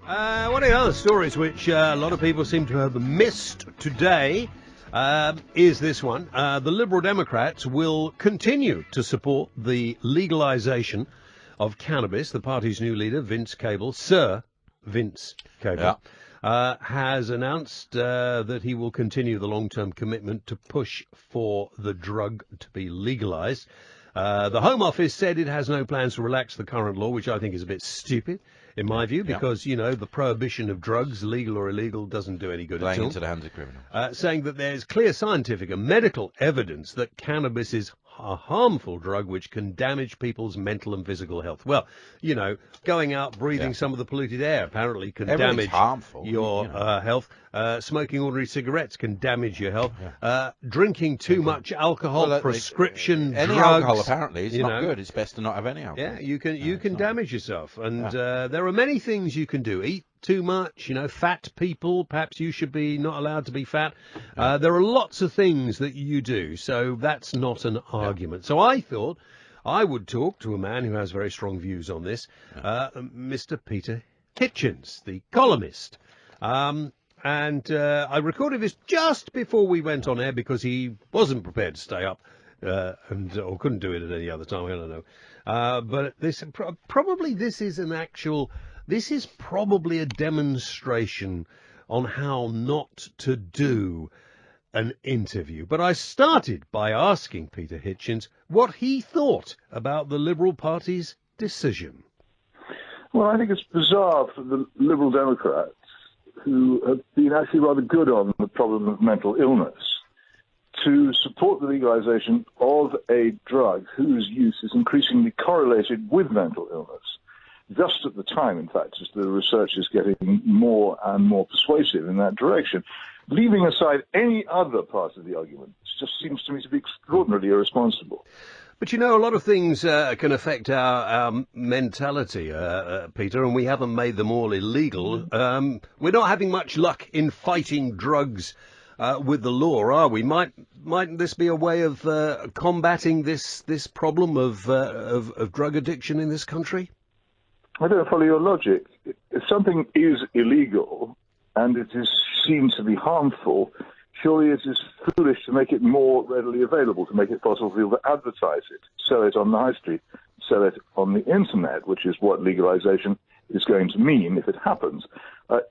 One of the other stories which a lot of people seem to have missed today is this one. The Liberal Democrats will continue to support the legalisation of cannabis. The party's new leader, Sir Vince Cable, has announced that he will continue the long-term commitment to push for the drug to be legalised. The Home Office said it has no plans to relax the current law, which I think is a bit stupid, in my view, because, you know, the prohibition of drugs, legal or illegal, doesn't do any good at all. Playing into the hands of criminals. Saying that there's clear scientific and medical evidence that cannabis is a harmful drug which can damage people's mental and physical health. Well, you know, going out breathing some of the polluted air apparently can damage your health. Smoking ordinary cigarettes can damage your health. Drinking too much alcohol, prescription drugs. Any alcohol apparently is not good. It's best to not have any alcohol. Yeah, you can damage yourself, and there are many things you can do. Eat too much, you know, fat people, perhaps you should be not allowed to be fat. There are lots of things that you do, so that's not an argument. So I thought I would talk to a man who has very strong views on this, Mr. Peter Hitchens, the columnist. And I recorded this just before we went on air because he wasn't prepared to stay up or couldn't do it at any other time, I don't know. But this is probably a demonstration on how not to do an interview. But I started by asking Peter Hitchens what he thought about the Liberal Party's decision. Well, I think it's bizarre for the Liberal Democrats, who have been actually rather good on the problem of mental illness, to support the legalization of a drug whose use is increasingly correlated with mental illness. Just at the time, in fact, as the research is getting more and more persuasive in that direction. Leaving aside any other part of the argument, it just seems to me to be extraordinarily irresponsible. But, you know, a lot of things can affect our mentality, Peter, and we haven't made them all illegal. We're not having much luck in fighting drugs with the law, are we? Mightn't this be a way of combating this problem of drug addiction in this country? I don't follow your logic. If something is illegal and it is seen to be harmful, surely it is foolish to make it more readily available, to make it possible for people to advertise it, sell it on the high street, sell it on the internet, which is what legalization is going to mean if it happens.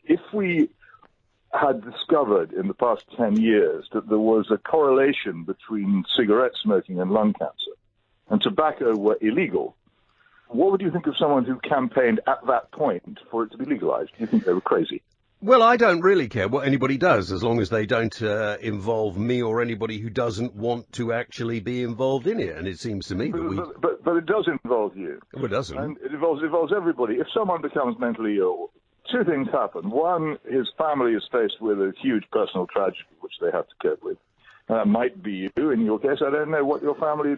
If we had discovered in the past 10 years that there was a correlation between cigarette smoking and lung cancer, and tobacco were illegal, what would you think of someone who campaigned at that point for it to be legalized? Do you think they were crazy? Well, I don't really care what anybody does, as long as they don't involve me or anybody who doesn't want to actually be involved in it. And it seems to me that But it does involve you. Well, it doesn't. And it involves everybody. If someone becomes mentally ill, two things happen. One, his family is faced with a huge personal tragedy which they have to cope with. That might be you. In your case, I don't know what your family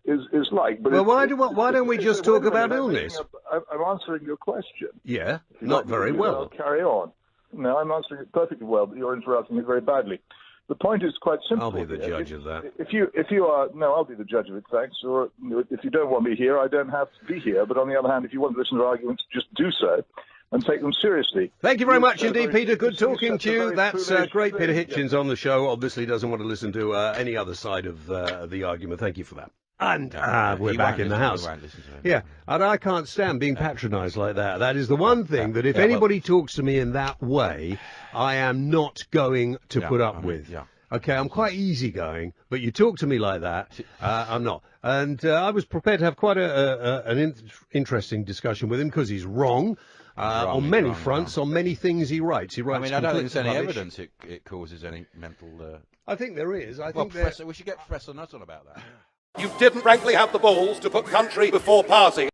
is like. But well, why don't we just talk about illness? I'm answering your question. Yeah, not very well. I'll carry on. No, I'm answering it perfectly well, but you're interrupting it very badly. The point is quite simple. I'll be the judge of that. If you are, no, I'll be the judge of it, thanks. Or if you don't want me here, I don't have to be here. But on the other hand, if you want to listen to arguments, just do so and take them seriously. Thank you very much indeed, Peter. Good talking to you. That's great. Peter Hitchens on the show obviously doesn't want to listen to any other side of the argument. Thank you for that. And we're back in the house. Yeah, and I can't stand being patronised like that. That is the one thing that if anybody talks to me in that way, I am not going to put up with. Yeah. Okay, I'm quite easygoing, but you talk to me like that, I'm not. And I was prepared to have quite an interesting discussion with him because he's wrong. On many fronts, on many things he writes. I mean, I don't think there's any evidence it causes any mental... I think there is. We should get Professor Nutt on about that. You didn't frankly have the balls to put country before party.